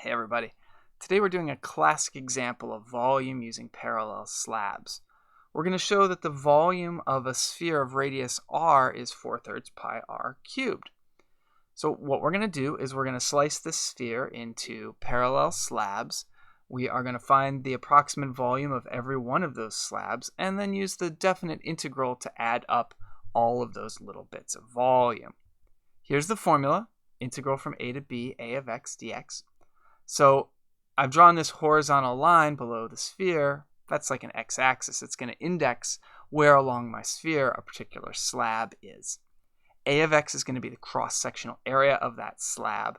Hey everybody. Today we're doing a classic example of volume using parallel slabs. We're going to show that the volume of a sphere of radius r is 4/3 pi r cubed. So what we're going to do is we're going to slice this sphere into parallel slabs. We are going to find the approximate volume of every one of those slabs and then use the definite integral to add up all of those little bits of volume. Here's the formula, integral from a to b, a of x dx. So I've drawn this horizontal line below the sphere. That's like an x-axis. It's going to index where along my sphere a particular slab is. A of x is going to be the cross-sectional area of that slab.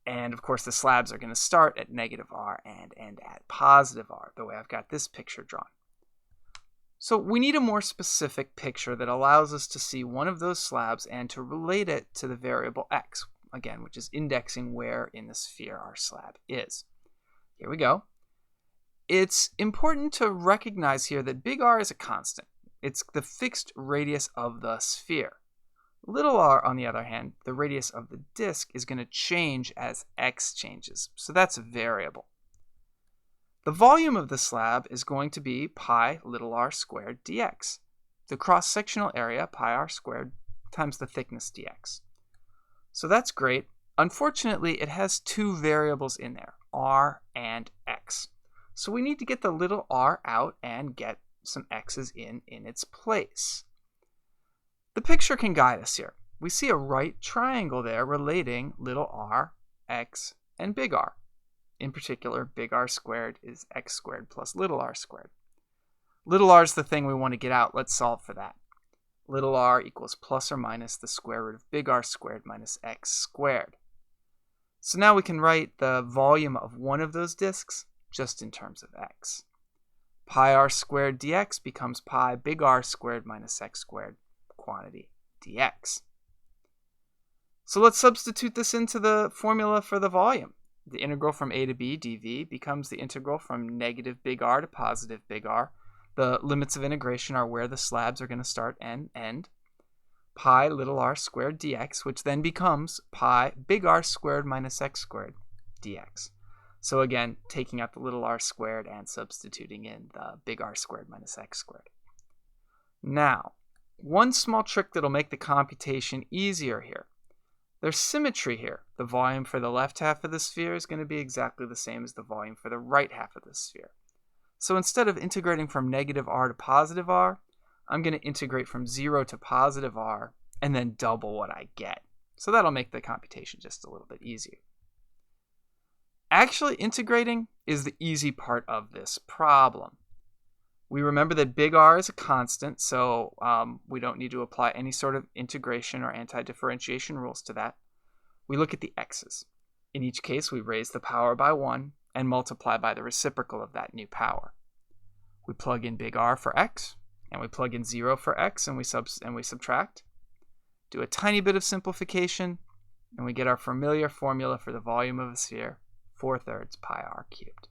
And of course the slabs are going to start at negative r and end at positive r, the way I've got this picture drawn. So we need a more specific picture that allows us to see one of those slabs and to relate it to the variable x, again, which is indexing where in the sphere our slab is. Here we go. It's important to recognize here that big R is a constant. It's the fixed radius of the sphere. Little r, on the other hand, the radius of the disk, is going to change as x changes, so that's a variable. The volume of the slab is going to be pi little r squared dx. The cross-sectional area, pi r squared, times the thickness dx. So that's great. Unfortunately, it has two variables in there, r and x. So we need to get the little r out and get some x's in its place. The picture can guide us here. We see a right triangle there relating little r, x, and big R. In particular, big R squared is x squared plus little r squared. Little r is the thing we want to get out. Let's solve for that. Little r equals plus or minus the square root of big R squared minus x squared. So now we can write the volume of one of those disks just in terms of x. Pi r squared dx becomes pi big R squared minus x squared quantity dx. So let's substitute this into the formula for the volume. The integral from a to b dv becomes the integral from negative big R to positive big R. The limits of integration are where the slabs are going to start and end. Pi little r squared dx, which then becomes pi big R squared minus x squared dx. So again, taking out the little r squared and substituting in the big R squared minus x squared. Now, one small trick that'll make the computation easier here. There's symmetry here. The volume for the left half of the sphere is going to be exactly the same as the volume for the right half of the sphere. So instead of integrating from negative r to positive r, I'm going to integrate from 0 to positive r and then double what I get. So that'll make the computation just a little bit easier. Actually integrating is the easy part of this problem. We remember that big R is a constant, so we don't need to apply any sort of integration or anti-differentiation rules to that. We look at the x's. In each case, we raise the power by 1 and multiply by the reciprocal of that new power. We plug in big R for x, and we plug in 0 for x, and we subtract. Do a tiny bit of simplification, and we get our familiar formula for the volume of a sphere, 4/3 pi r cubed.